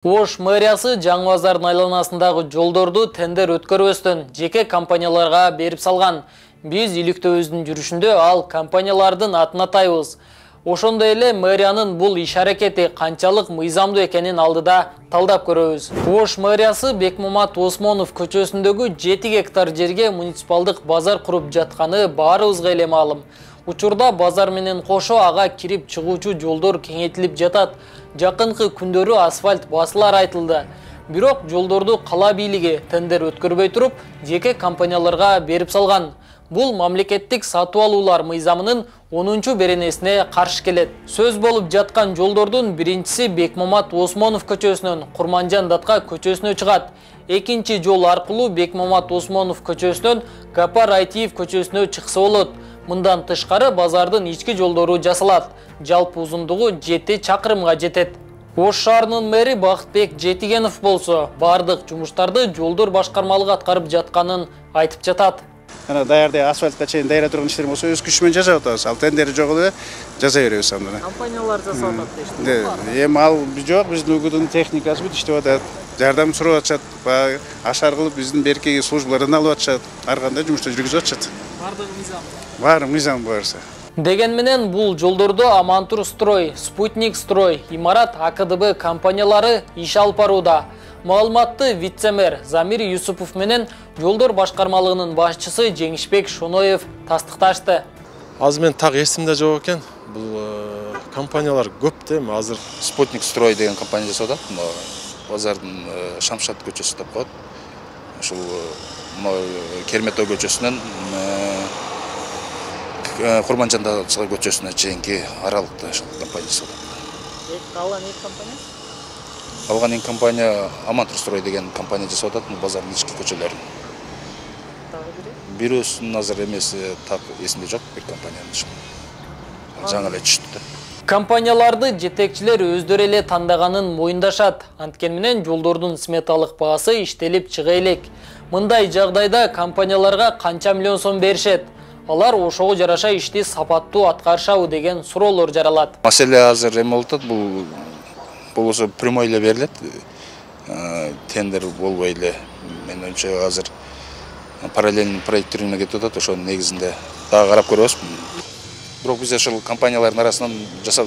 Ош мэриясы Жаңбазардын айланасындагы жолдорду тендер өткөрбөстөн жеке компанияларга берип салган. Биз иликтөөбүздүн жүрүшүндө ал компаниялардын атын атайбыз. Ошондой эле мэриянын бул иш-аракети канчалык мыйзамдуу экенин алдыда талдап көрөбүз. Ош мэриясы Бекмамат Осмонов көчөсүндөгү 7 гектар жерге муниципалдык базар куруп жатканы баарыбызга эле маалым. Учурда базар менен кошо ага кирип чыгуучу жолдор кеңейтилип жатат. Жакынкы күндөрү асфальт басылар айтылды. Бирок жолдорду кала бийлиги тендер өткөрбөй туруп, жеке компанияларга берип салган. Бул мамлекеттик сатып алуулар мыйзамынын 10-чу беренесине каршы келет. Сөз болуп жаткан жолдордун биринчиси Бекмамат Осмонов көчөсүнөн Курманжан Датка көчөсүнө чыгат. Экинчи жол аркылуу Бекмамат Осмонов көчөсүнөн Гапар Айтиев көчөсүнө чыкса болот. Мындан тышкары базардын ички жолдору жасалат. Жалпы узундугу 7 чакырымга жетет. Ош шаарынын мэри Бактыбек Жетигенов болсо, бардык жумуштарды жолдор башкармалыгы аткарып жатканын айтып жатат. Даярдай асфальтка чейин дайра турган иштер болсо өз күч менен жасап атабыз. Ал тендери жок эле жасай беребиз анда. Компаниялар жасап атат дейсиз. Эми ал жок, биздин УГДун техникасы бүт иштеп атат. Жардам сурап атышат, баягы ашар кылып биздин беркеги службалардан алып атышат. Ар кандай жумушту жүргүзүп атышат. Бардыгы мыйзам. Баары мыйзам буюрса. Деген менен бул жолдорду Амантур строй, Спутник строй, Имарат АКДБ компаниялары иш алып барууда. Маалыматты вице-мэр Замир Юсупов менен жолдор башкармалыгынын башчысы Жеңишбек Шоноев тастыкташты. Азыр мен так эсимде жок экен. Бул компаниялар көп да, азыр Спутник строй деген компания жасап атат. Базардын Шамшат көчөсү деп коет. Ушул Кермето көчөсүнөн Курманжан Датка көчөсүнө чейинки аралыкта ушул компания жасап атат. Калган эки компания? Калган эки компания Амантур строй деген компания жасап атат базардын ички көчөлөрүн. Дагы бири? Бирөөсүнүн азыр эмеси так эсимде жок, бир компаниянын. Жаңы эле түштү да. Компанияларды жетекчилер өздөрү эле тандаганын моюндашат. Анткени менен жолдордун сметалык баасы иштелип чыга элек. Мындай жагдайда компанияларга канча миллион сом беришет? Алар ошого жараша ишти сапаттуу аткарышабы деген суроолор жаралат. Маселе азыр эме болуп атат, бул болсо прямой эле берилет. Тендер болбой эле. Мен оюмча азыр параллельный проектируна кетип атат, ошонун негизинде дагы карап көрөбүз. Бирок биз ошол компаниялардын арасынан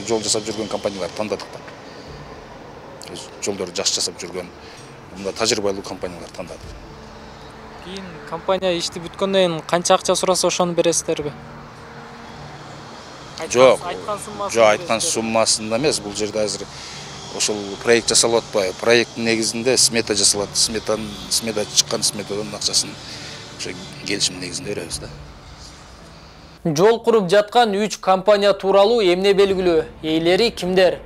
жол жасап жүргөн компанияларды тандадык да. Жолдорду жакшы жасап жүргөн, мында тажрыйбалуу компанияларды тандадык. Кийин компания ишти бүткөндөн кийин канча акча сураса ошону бересиздерби? Жок, айткан суммасында эмес, бул жерде азыр ошол проект жасалып атпайбы? Проекттин негизинде смета жасалат. Смета чыккан сметадан акчасын ошо келишим негизинде беребиз да. Жол куруп жаткан 3 компания тууралуу эмне белгилүү? Ээлери кимдер?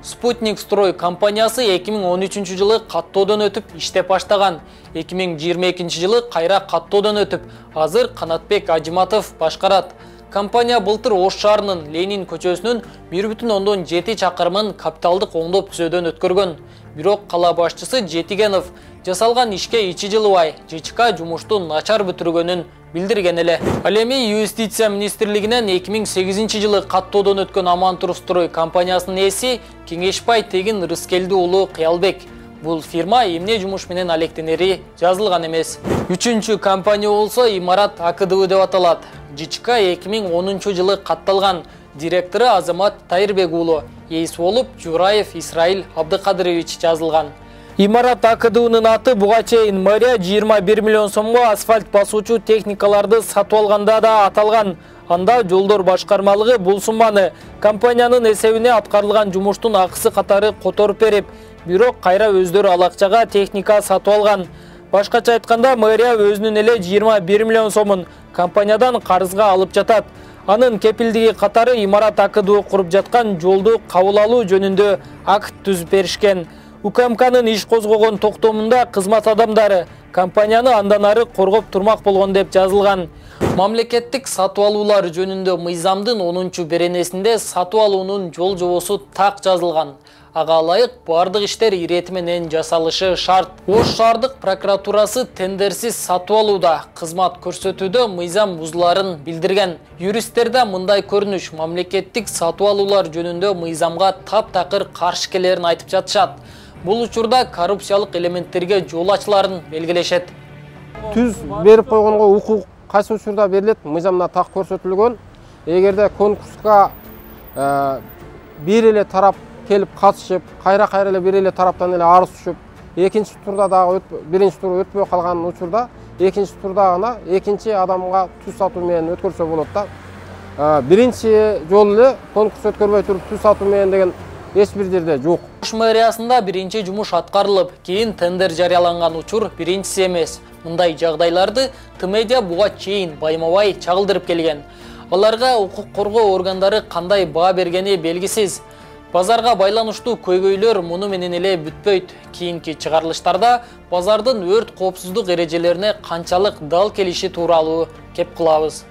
Спутник строй компаниясы 2013 жылы каттоодон өтүп иштеп баштаган. 2022 жылы кайра каттоодон өтүп, азыр Канатбек Ажиматов башкарат. Компания былтыр Ош шаарынын Ленин көчөсүнүн 1,7 чакырымын капиталдык оңдоп түзөөдөн өткөргөн. Бирок кала башчысы Жетигенов жасалган ишке ичи жылыбай, ЖЧК жумушту начар бүтүргөнүн билдирген эле. Ал эми Юстиция министрлигинен 2008 жылы каттоодон өткөн Амантур строй компаниясынын ээси Кеңешбай Тегин Рыскелди уулу Кыялбек. Бул фирма эмне жумуш менен алектенери жазылган эмес. 3-чү компания болсо Имарат АКДБ деп аталат. ЖЧК 2010 жылы катталган. Директору Азамат Тайырбек уулу, ээси болуп Жураев Исраил Абдыкадырович жазылган. Имарат АКДБнын аты буга чейин мэрия 21 миллион сомго асфальт басуучу техникаларды сатып алганда да аталган. Анда жолдор башкармалыгы бул сумманы компаниянын эсебине аткарылган жумуштун акысы катары которуп берип, бирок кайра өздөрү ал акчага техника сатып алган. Башкача айтканда, мэрия өзүнүн эле 21 миллион сомун компаниядан карызга алып жатат. Анын кепилдиги катары Имарат АКДБ куруп жаткан жолду кабыл алуу жөнүндө акт түзүп беришкен. УКМКнын иш козгогон токтомунда кызмат адамдары компанияны андан ары коргоп турмак болгон деп жазылган. Мамлекеттик сатып алуулар жөнүндө мыйзамдын 10-чу беренесинде сатып алуунун жол жобосу так жазылган. Ага ылайык бардык иштер ирети менен жасалышы шарт. Ош шаардык прокуратурасы тендерсиз сатып алууда кызмат көрсөтүүдө мыйзам бузуларын билдирген. Юристтерде мындай көрүнүш мамлекеттик сатып алуулар жөнүндө мыйзамга таптакыр каршы келерин айтып жатышат. Бул учурда коррупциялык элементтерге жол ачыларын белгилешет. Түз берип койгонго укук кайсы учурда берилет, мыйзамда так көрсөтүлгөн. Эгерде конкурска бир эле тарап келип катышып, кайра эле бир эле тараптан эле арыз түшүп, экинчи турда дагы биринчи тур өтпөй калган учурда экинчи турда гана экинчи адамга түз сатуу менен өткөрсө болот да. Биринчи жолу эле конкурс өткөрбөй туруп түз сатуу менен деген эч бир жерде жок. Ош мэриясында биринчи жумуш аткарылып, кийин тендер жарыяланган учур биринчиси эмес. Мындай жагдайларды Т-медиа буга чейин байма-бай чагылдырып келген. Аларга укук коргоо органдары кандай баа бергени белгисиз. Базарга байланыштуу көйгөйлөр муну менен эле бүтпөйт. Кийинки чыгарылыштарда базардын өрт коопсуздук эрежелерине канчалык дал келиши тууралуу кеп кылабыз.